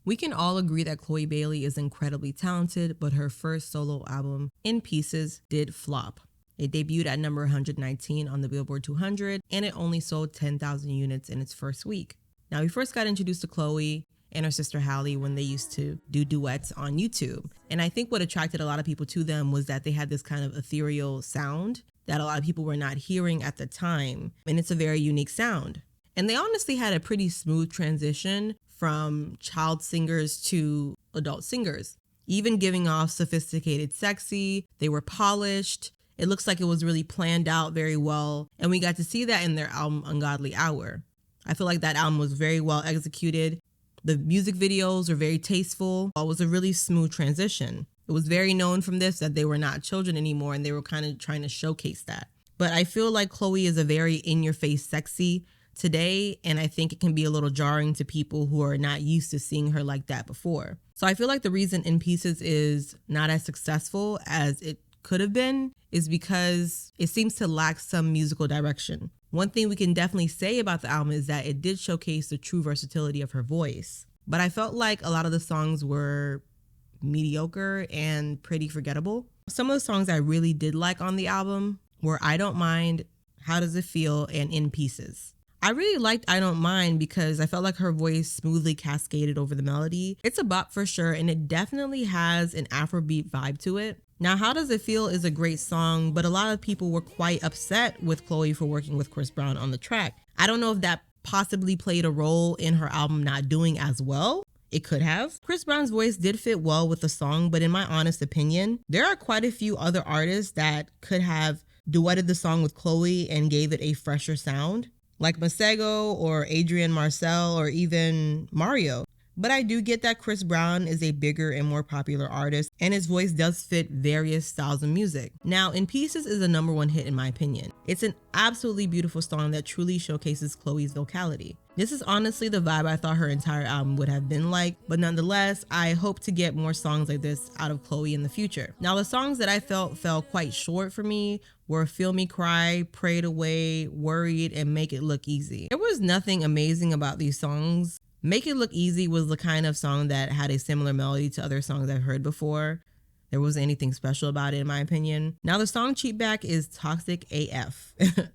We can all agree that Chloe Bailey is incredibly talented, but her first solo album, In Pieces, did flop. It debuted at number 119 on the Billboard 200, and it only sold 10,000 units in its first week. Now, we first got introduced to Chloe and her sister Halle when they used to do duets on YouTube. And I think what attracted a lot of people to them was that they had this kind of ethereal sound that a lot of people were not hearing at the time. And it's a very unique sound. And they honestly had a pretty smooth transition from child singers to adult singers, even giving off sophisticated sexy. They were polished. It looks like it was really planned out very well. And we got to see that in their album, Ungodly Hour. I feel like that album was very well executed. The music videos were very tasteful. It was a really smooth transition. It was very known from this that they were not children anymore, and they were kind of trying to showcase that. But I feel like Chloe is a very in-your-face sexy today, and I think it can be a little jarring to people who are not used to seeing her like that before. So I feel like the reason In Pieces is not as successful as it could have been is because it seems to lack some musical direction. One thing we can definitely say about the album is that it did showcase the true versatility of her voice. But I felt like a lot of the songs were mediocre and pretty forgettable. Some of the songs I really did like on the album were I Don't Mind, How Does It Feel, and In Pieces. I really liked I Don't Mind because I felt like her voice smoothly cascaded over the melody. It's a bop for sure, and it definitely has an Afrobeat vibe to it. Now, How Does It Feel is a great song, but a lot of people were quite upset with Chloe for working with Chris Brown on the track. I don't know if that possibly played a role in her album not doing as well. It could have. Chris Brown's voice did fit well with the song, but in my honest opinion, there are quite a few other artists that could have duetted the song with Chloe and gave it a fresher sound, like Masego or Adrian Marcel or even Mario. But I do get that Chris Brown is a bigger and more popular artist, and his voice does fit various styles of music. Now, In Pieces is a #1 hit in my opinion. It's an absolutely beautiful song that truly showcases Chloe's vocality. This is honestly the vibe I thought her entire album would have been like, but nonetheless, I hope to get more songs like this out of Chloe in the future. Now, the songs that I felt fell quite short for me were Feel Me Cry, Prayed Away, Worried, and Make It Look Easy. There was nothing amazing about these songs. Make It Look Easy was the kind of song that had a similar melody to other songs I've heard before. There wasn't anything special about it in my opinion. Now the song Cheat Back is toxic AF,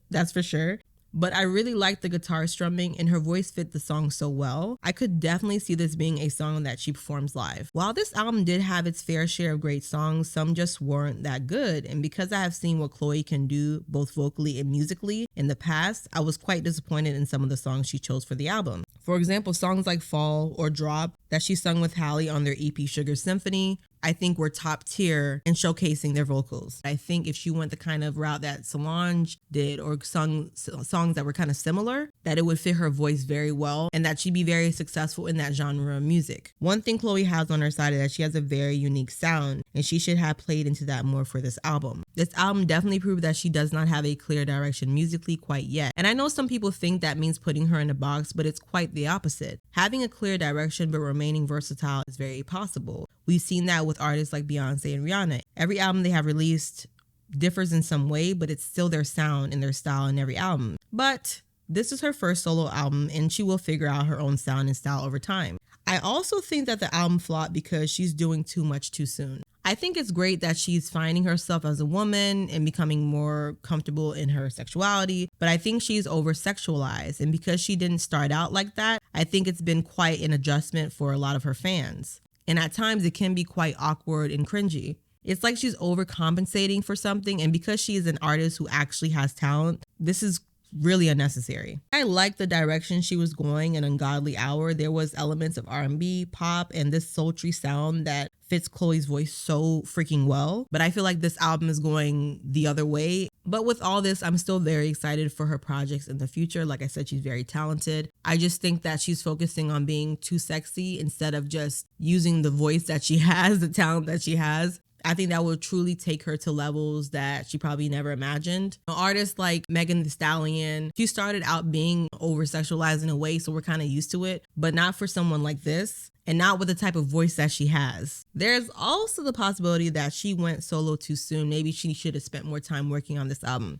that's for sure. But I really liked the guitar strumming and her voice fit the song so well. I could definitely see this being a song that she performs live. While this album did have its fair share of great songs, some just weren't that good. And because I have seen what Chloe can do both vocally and musically in the past, I was quite disappointed in some of the songs she chose for the album. For example, songs like Fall or Drop that she sung with Halle on their EP Sugar Symphony, I think were top tier in showcasing their vocals. I think if she went the kind of route that Solange did or sung songs that were kind of similar, that it would fit her voice very well and that she'd be very successful in that genre of music. One thing Chloe has on her side is that she has a very unique sound, and she should have played into that more for this album. This album definitely proved that she does not have a clear direction musically quite yet. And I know some people think that means putting her in a box, but it's quite the opposite. Having a clear direction but remaining versatile is very possible. We've seen that with artists like Beyonce and Rihanna. Every album they have released differs in some way, but it's still their sound and their style in every album. But this is her first solo album, and she will figure out her own sound and style over time. I also think that the album flopped because she's doing too much too soon. I think it's great that she's finding herself as a woman and becoming more comfortable in her sexuality, but I think she's over-sexualized, and because she didn't start out like that, I think it's been quite an adjustment for a lot of her fans. And at times it can be quite awkward and cringy. It's like she's overcompensating for something, and because she is an artist who actually has talent, this is really unnecessary. I liked the direction she was going in Ungodly Hour. There was elements of R&B, pop, and this sultry sound that fits Chloe's voice so freaking well. But I feel like this album is going the other way. But with all this, I'm still very excited for her projects in the future. Like I said, she's very talented. I just think that she's focusing on being too sexy instead of just using the voice that she has, the talent that she has. I think that will truly take her to levels that she probably never imagined. Artists like Megan Thee Stallion, she started out being over-sexualized in a way, so we're kind of used to it, but not for someone like this, and not with the type of voice that she has. There's also the possibility that she went solo too soon. Maybe she should have spent more time working on this album.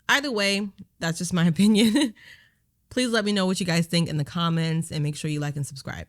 Either way, that's just my opinion. Please let me know what you guys think in the comments, and make sure you like and subscribe.